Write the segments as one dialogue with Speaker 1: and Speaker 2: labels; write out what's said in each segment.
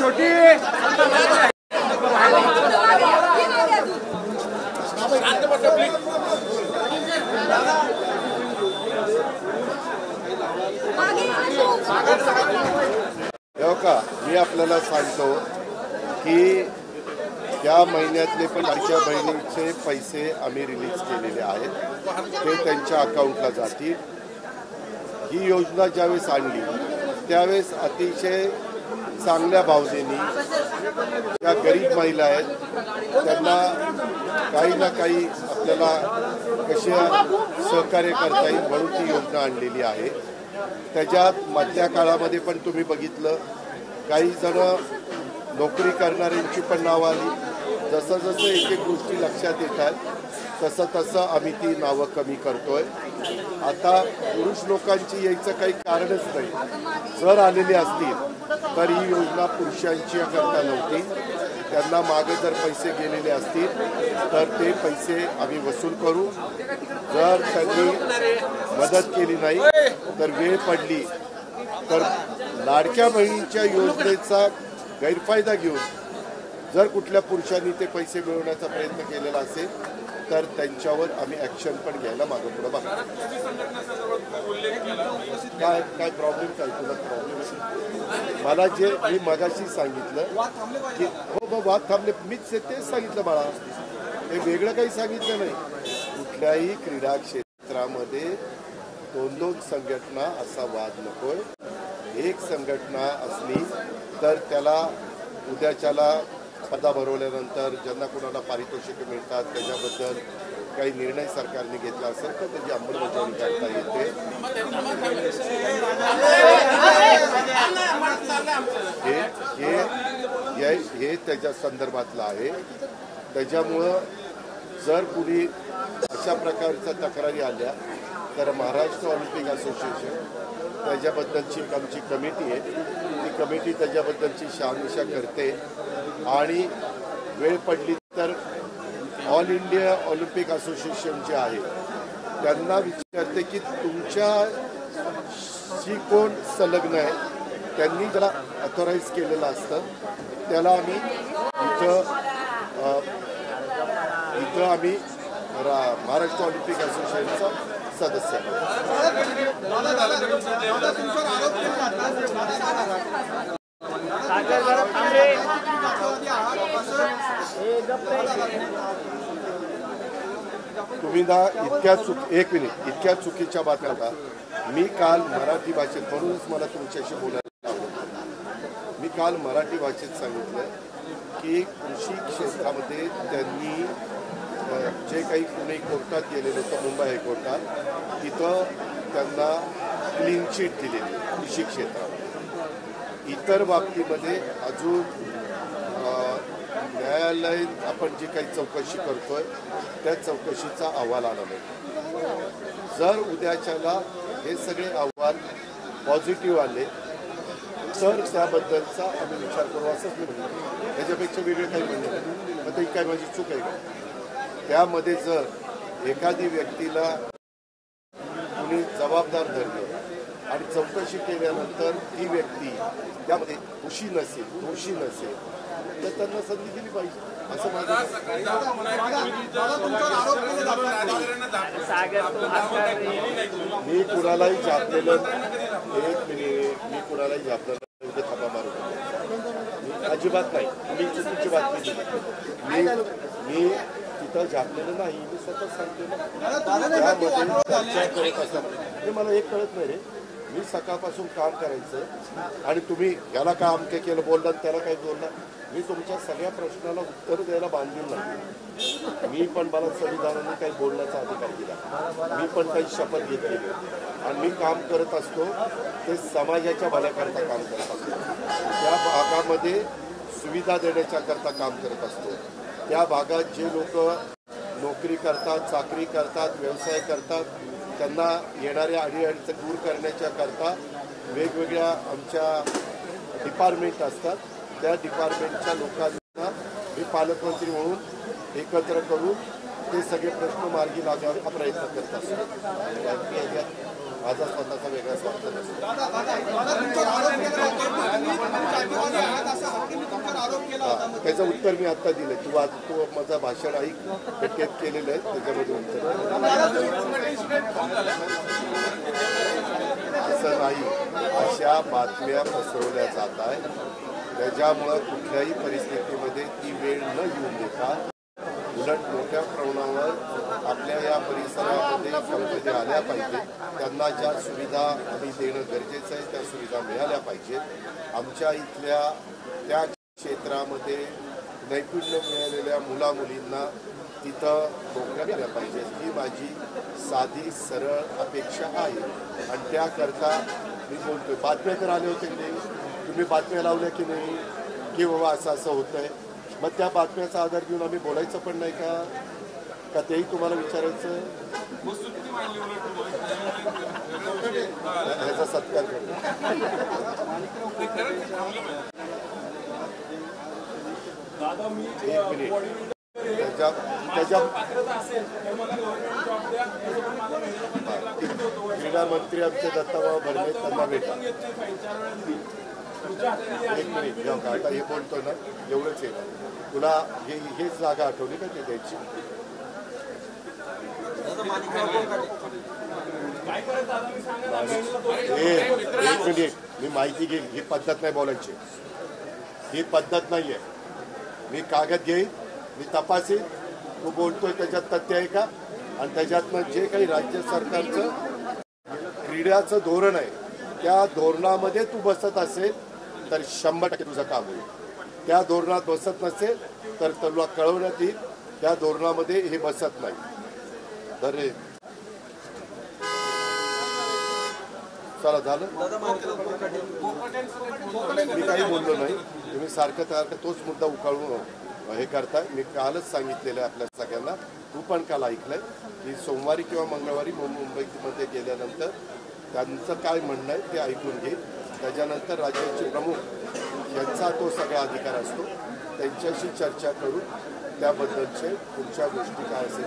Speaker 1: छोटी
Speaker 2: का मी आपल्याला सांगतो की या महिन्यातले पण लाडक्या बहिणीचे पैसे आम्ही रिलीज केलेले आहेत, ते त्यांच्या अकाउंटला जातील। ही योजना ज्यावेळेस आणली त्यावेळेस अतिशय चांगल्या भावनेने ज्या गरीब महिला आहेत त्यांना काही ना काही आपल्याला कशा सहकार्य करता येईल म्हणून ती योजना आणलेली आहे। त्याच्यात मधल्या काळामध्ये पण तुम्ही बघितलं काही जण नोकरी करणाऱ्यांची पण नावं आली। जसं जसं एक एक गोष्टी लक्षात येतात तसं तसं आम्ही ती नावं कमी करतोय। आता पुरुष लोकांची यायचं काही कारणच नाही। जर आलेली असतील तर ही योजना पुरुषांची करता नव्हती, त्यांना मागे जर पैसे गेलेले असतील तर ते पैसे आम्ही वसूल करू। जर त्यांनी मदत केली नाही तर वेळ पडली तर लाडक्या बहिणीच्या योजनेचा गैरफायदा घेऊन जर कुठल्या पुरुषांनी ते पैसे मिळवण्याचा प्रयत्न केलेला असेल तर त्यांच्यावर आम्ही ॲक्शन पण घ्यायला मागे पुढे बघतो। काय प्रॉब्लेम काय तुला प्रॉब्लेम मला जे मी मगाशी सांगितलं की हो वाद थांबले, मीच तेच सांगितलं बाळा, हे वेगळं काही सांगितलं नाही। कुठल्याही क्रीडा क्षेत्रामध्ये दोन दोन संघटना असा वाद नकोय। एक संघटना असली तर त्याला उद्याच्याला स्पर्धा भरवल्यानंतर ज्यांना कोणाला पारितोषिके मिळतात त्याच्याबद्दल काही निर्णय सरकारने घेतला असेल तर त्याची अंमलबजावणी करता येते। हे त्याच्या संदर्भातलं आहे। त्याच्यामुळं जर कुणी अशा प्रकारच्या तक्रारी आल्या तर महाराष्ट्र ऑलिम्पिक असोसिएशन त्याच्याबद्दलची एक आमची कमिटी आहे, ती कमिटी त्याच्याबद्दलची शहानिशा करते आणि वेळ पडली तर ऑल इंडिया ऑलिम्पिक असोसिएशन जे आहे त्यांना विचारते की तुमच्याशी कोण संलग्न आहे, त्यांनी त्याला ऑथोराईज केलेलं असतं त्याला आम्ही इथं आम्ही महाराष्ट्र ऑलिम्पिक असोसिएशनचा सदस्य तुम्ही ना इतक्या चुकीच्या बातम्या होता। मी काल मराठी भाषेत म्हणूनच मला तुमच्याशी बोलायला आवडतं। मी काल मराठी भाषेत सांगितलं की कृषी क्षेत्रामध्ये त्यांनी जे काही पुणे कोर्टात गेलेलं होतं मुंबई हायकोर्टात, तिथं त्यांना क्लीन चिट दिलेली कृषी क्षेत्रात। इतर बाबतीमध्ये अजून न्यायालय आपण जी काही चौकशी करतोय त्या चौकशीचा अहवाल आला नाही। जर उद्याच्याला हे सगळे अहवाल पॉझिटिव्ह आले तर त्याबद्दलचा आम्ही विचार करू असंच मी म्हणतो। त्याच्यापेक्षा वेगळे काही म्हणणे नाही। मग ती काय माझी चूक आहे का? त्यामध्ये जर एखादी व्यक्तीला कुणी जबाबदार धरलं आणि चौकशी केल्यानंतर ती व्यक्ती त्यामध्ये दोषी नसेल तर त्यांना संधी दिली पाहिजे असं माझं। मी कुणालाही झापलेलं एक मिनिट मी कुणालाही झापलेलं उद्या थापा मारू अजिबात नाही। मी चुकीची बातमी दिली, मी तिथं झापलेलं नाही, मी स्वतः सांगते ना त्यामध्ये चर्चा करत असताना मला एक कळत नाही रे। मी सकाळपासून काम करायचं आणि तुम्ही याला काय अमके केलं बोलला त्याला काय बोलला, मी तुमच्या सगळ्या प्रश्नाला उत्तर द्यायला बांधून नाही। मी पण मला संविधानाने काही बोलण्याचा अधिकार दिला, मी पण काही शपथ घेतलेली आणि मी काम करत असतो ते समाजाच्या भल्याकरता काम करत असतो। त्या भागामध्ये सुविधा देण्याच्या करता काम करत असतो। त्या भागात जे लोक नोकरी करतात, चाकरी करतात, व्यवसाय करतात, त्यांना येणाऱ्या अडीअडचणी दूर करण्याच्या करता वेगवेगळ्या आमच्या डिपार्टमेंट असतात। त्या डिपार्टमेंटच्या लोकांना मी पालकमंत्री म्हणून एकत्र करून ते सगळे प्रश्न मार्गी लावण्याचा प्रयत्न करत असतो। माझा स्वतःचा वेगळा स्वार्थ नसतो। त्याचं उत्तर मी आता दिलं. तू आज तो माझं भाषण ऐक, टेप केलेलं आहे, त्याच्यामध्ये उत्तर. असं नाही, अशा बातम्या पसरवल्या जात आहेत, त्याच्यामुळं कुठल्याही परिस्थितीमध्ये ती वेळ न येऊन देता उलट मोठ्या प्रमाणावर आपल्या या परिसरामध्ये कंपनी आल्या पाहिजे. त्यांना ज्या सुविधा आम्ही देणं गरजेचं आहे त्या सुविधा मिळाल्या पाहिजेत. आमच्या इथल्या त्या क्षेत्रामध्ये नैपुण्य मिळालेल्या मुलामुलींना तिथं नोकऱ्या मिळाल्या पाहिजेत ही माझी साधी सरळ अपेक्षा आहे. आणि त्याकरता मी बोलतोय. बातम्या तर आले होते की नाही, तुम्ही बातम्या लावल्या की नाही की बाबा असं असं होतं आहे, मग त्या बातम्याचा आधार घेऊन आम्ही बोलायचं पण नाही का तेही तुम्हाला विचारायचं. ह्याचा सत्कार करतो. एक मिनिट. क्रीडा मंत्री आमचे दत्ताभाऊ भरणे, त्यांना भेटा. एक मिनिट घेऊ का, आता हे बोलतो ना एवढंच आहे. तुला हेच जागा आठवली का ते द्यायची? एक मिनिट, मी माहिती घेईन. ही पद्धत नाही बोलायची, ही पद्धत नाही आहे. मी कागद घेईन, मी तपासीन, तू बोलतोय त्याच्यात तथ्य आहे का, आणि त्याच्यातनं जे काही राज्य सरकारचं क्रीडाचं धोरण आहे त्या धोरणामध्ये तू बसत असेल तर 100% तुझं काम होईल. त्या धोरणात बसत नसेल तर तुला कळवण्यात येईल त्या धोरणामध्ये हे बसत नाही. तर चला झालं, मी काही बोललो नाही. तुम्ही सारखं तोच मुद्दा उकाळून हे करताय. मी कालच सांगितलेलं आहे आपल्या सगळ्यांना, तू पण काल ऐकलंय की सोमवारी किंवा मंगळवारी मुंबईमध्ये गेल्यानंतर त्यांचं काय म्हणणं आहे ते ऐकून घे. त्याच्यानंतर राज्याचे प्रमुख यांचा तो सगळा अधिकार असतो, त्यांच्याशी चर्चा करून त्याबद्दलचे पुढच्या गोष्टी काय असेल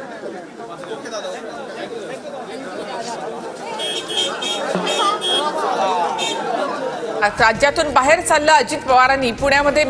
Speaker 1: राज्यातून बाहेर चाललं अजित पवारांनी पुण्यामध्ये